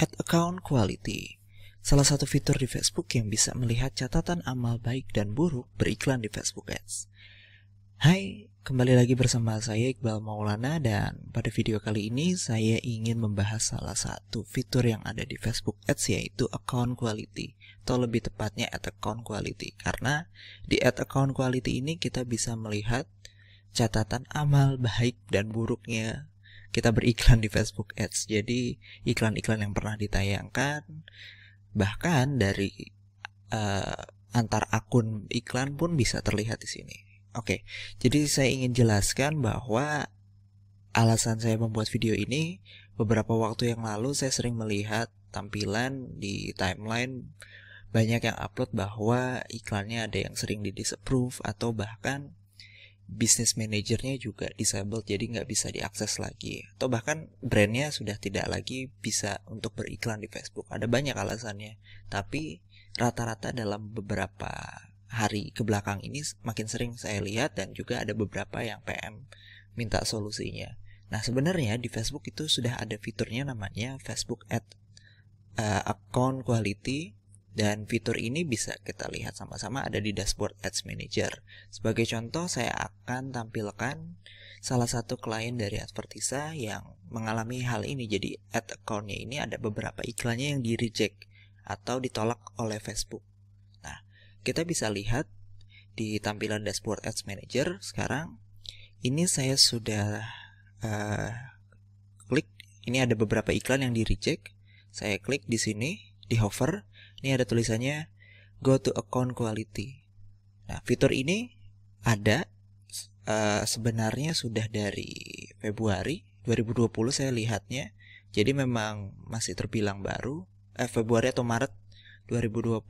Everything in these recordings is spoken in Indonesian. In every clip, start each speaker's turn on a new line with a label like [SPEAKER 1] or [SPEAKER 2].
[SPEAKER 1] Ad account quality, salah satu fitur di Facebook yang bisa melihat catatan amal baik dan buruk beriklan di Facebook Ads. Hai, kembali lagi bersama saya Iqbal Maulana, dan pada video kali ini saya ingin membahas salah satu fitur yang ada di Facebook Ads, yaitu account quality, atau lebih tepatnya ad account quality. Karena di ad account quality ini kita bisa melihat catatan amal baik dan buruknya kita beriklan di Facebook Ads. Jadi iklan-iklan yang pernah ditayangkan, bahkan dari antar akun iklan pun bisa terlihat di sini. Oke, jadi saya ingin jelaskan bahwa alasan saya membuat video ini, beberapa waktu yang lalu saya sering melihat tampilan di timeline banyak yang upload bahwa iklannya ada yang sering di disapprove, atau bahkan business manajernya juga disabled, jadi nggak bisa diakses lagi, atau bahkan brandnya sudah tidak lagi bisa untuk beriklan di Facebook. Ada banyak alasannya, tapi rata-rata dalam beberapa hari kebelakang ini makin sering saya lihat, dan juga ada beberapa yang PM minta solusinya. Nah, sebenarnya di Facebook itu sudah ada fiturnya namanya Facebook Ad Account Quality, dan fitur ini bisa kita lihat sama-sama ada di dashboard Ads Manager. Sebagai contoh, saya akan tampilkan salah satu klien dari Advertisa yang mengalami hal ini. Jadi ad account-nya ini ada beberapa iklannya yang di-reject atau ditolak oleh Facebook. Nah, kita bisa lihat di tampilan dashboard Ads Manager sekarang. Ini saya sudah klik, ini ada beberapa iklan yang di-reject. Saya klik di sini, di hover. Ini ada tulisannya Go to Account Quality. Nah, fitur ini ada sebenarnya sudah dari Februari 2020 saya lihatnya. Jadi memang masih terbilang baru, Februari atau Maret 2020.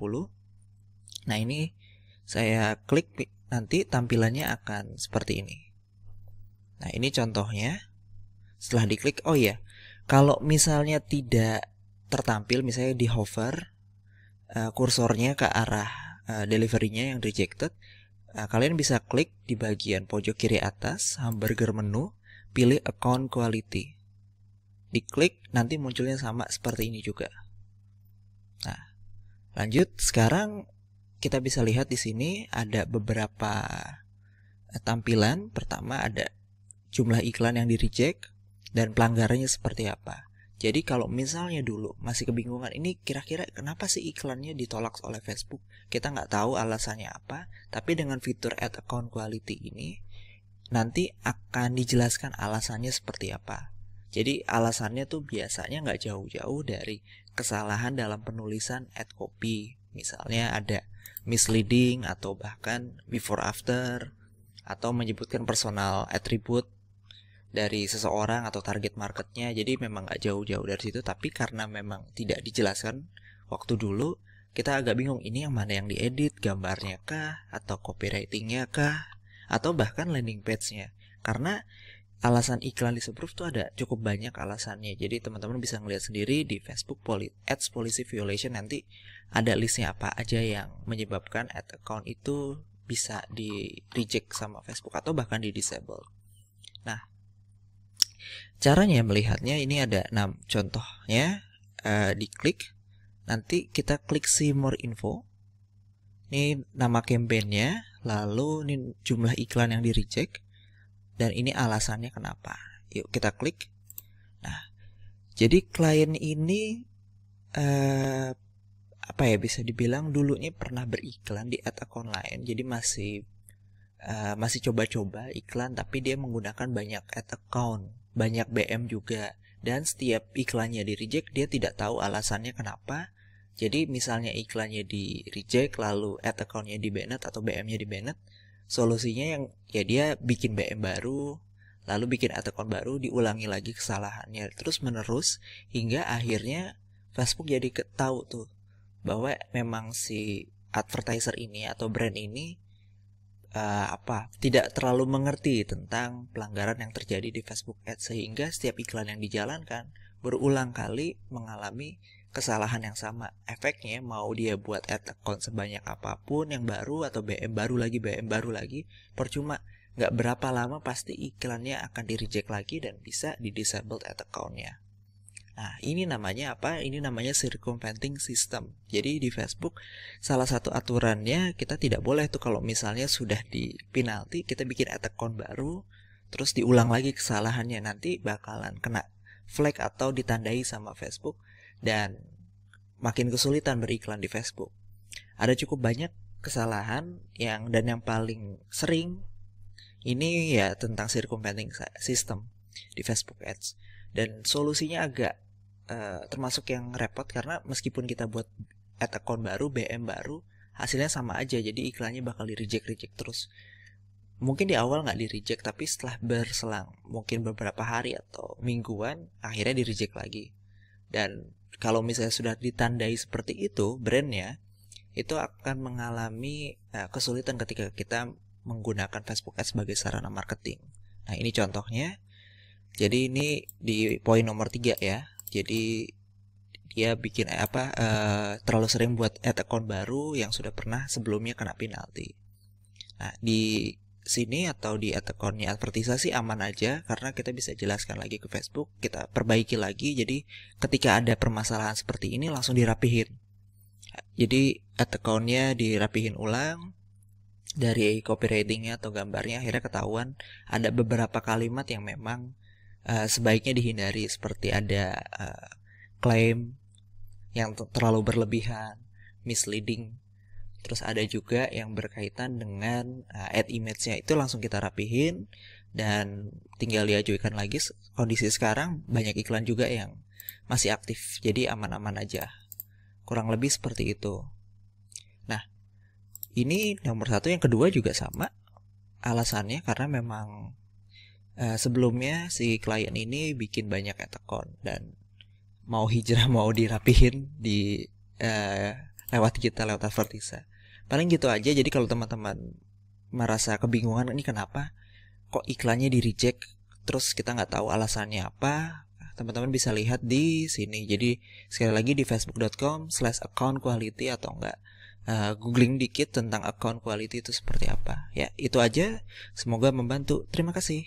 [SPEAKER 1] Nah, ini saya klik, nanti tampilannya akan seperti ini. Nah, ini contohnya. Setelah diklik, oh ya, kalau misalnya tidak tertampil, misalnya di hover kursornya ke arah delivery-nya yang rejected, kalian bisa klik di bagian pojok kiri atas hamburger menu, pilih account quality, diklik, nanti munculnya sama seperti ini juga. Nah, lanjut, sekarang kita bisa lihat di sini ada beberapa tampilan. Pertama ada jumlah iklan yang di reject dan pelanggarannya seperti apa. Jadi kalau misalnya dulu masih kebingungan, ini kira-kira kenapa sih iklannya ditolak oleh Facebook, kita nggak tahu alasannya apa, tapi dengan fitur Ad Account Quality ini nanti akan dijelaskan alasannya seperti apa. Jadi alasannya tuh biasanya nggak jauh-jauh dari kesalahan dalam penulisan ad copy. Misalnya ada misleading, atau bahkan before after, atau menyebutkan personal attribute dari seseorang atau target marketnya. Jadi memang gak jauh-jauh dari situ, tapi karena memang tidak dijelaskan waktu dulu, kita agak bingung ini yang mana yang diedit, gambarnya kah, atau copywritingnya kah, atau bahkan landing page-nya. Karena alasan iklan disapprove tuh ada cukup banyak alasannya. Jadi teman-teman bisa ngeliat sendiri di Facebook Ads Policy Violation, nanti ada listnya apa aja yang menyebabkan ad account itu bisa di reject sama Facebook atau bahkan di disable. Nah, caranya melihatnya ini ada 6 contohnya. Diklik, nanti kita klik see more info. Ini nama campaign-nya, lalu ini jumlah iklan yang di reject, dan ini alasannya kenapa. Yuk kita klik. Nah, jadi klien ini apa ya, bisa dibilang dulunya pernah beriklan di ad account lain, jadi masih coba-coba iklan, tapi dia menggunakan banyak ad account, banyak BM juga, dan setiap iklannya di reject dia tidak tahu alasannya kenapa. Jadi misalnya iklannya di reject lalu ad accountnya di banned atau BM-nya di banned, solusinya yang ya dia bikin BM baru, lalu bikin ad account baru, diulangi lagi kesalahannya terus menerus, hingga akhirnya Facebook jadi tahu tuh bahwa memang si advertiser ini atau brand ini tidak terlalu mengerti tentang pelanggaran yang terjadi di Facebook Ads, sehingga setiap iklan yang dijalankan berulang kali mengalami kesalahan yang sama. Efeknya mau dia buat ad account sebanyak apapun yang baru, atau BM baru lagi, percuma. Nggak berapa lama pasti iklannya akan di reject lagi dan bisa di disabled ad accountnya. Nah, ini namanya apa? Ini namanya circumventing system. Jadi di Facebook salah satu aturannya kita tidak boleh tuh kalau misalnya sudah di penalti kita bikin account baru terus diulang lagi kesalahannya, nanti bakalan kena flag atau ditandai sama Facebook dan makin kesulitan beriklan di Facebook. Ada cukup banyak kesalahan dan yang paling sering ini ya tentang circumventing system di Facebook Ads. Dan solusinya agak termasuk yang repot karena meskipun kita buat ad account baru, BM baru, hasilnya sama aja. Jadi iklannya bakal di-reject terus. Mungkin di awal nggak di-reject, tapi setelah berselang mungkin beberapa hari atau mingguan, akhirnya di-reject lagi. Dan kalau misalnya sudah ditandai seperti itu, brandnya itu akan mengalami kesulitan ketika kita menggunakan Facebook Ads sebagai sarana marketing. Nah, ini contohnya. Jadi ini di poin nomor 3 ya. Jadi dia bikin terlalu sering buat ad account baru yang sudah pernah sebelumnya kena penalti. Nah, di sini atau di ad accountnya advertisasi aman aja karena kita bisa jelaskan lagi ke Facebook, kita perbaiki lagi. Jadi ketika ada permasalahan seperti ini langsung dirapihin. Jadi ad accountnya dirapihin ulang, dari copywritingnya atau gambarnya akhirnya ketahuan ada beberapa kalimat yang memang sebaiknya dihindari, seperti ada klaim yang terlalu berlebihan, misleading. Terus ada juga yang berkaitan dengan ad image-nya, itu langsung kita rapihin dan tinggal diajukan lagi. Kondisi sekarang banyak iklan juga yang masih aktif, jadi aman-aman aja. Kurang lebih seperti itu. Nah, ini nomor 1. Yang kedua juga sama alasannya karena memang sebelumnya si klien ini bikin banyak ad account dan mau hijrah, mau dirapihin di lewat advertisasi. Paling gitu aja. Jadi kalau teman-teman merasa kebingungan ini kenapa kok iklannya di reject terus kita nggak tahu alasannya apa, teman-teman bisa lihat di sini. Jadi sekali lagi di facebook.com/account quality atau enggak googling dikit tentang account quality itu seperti apa. Ya, itu aja. Semoga membantu. Terima kasih.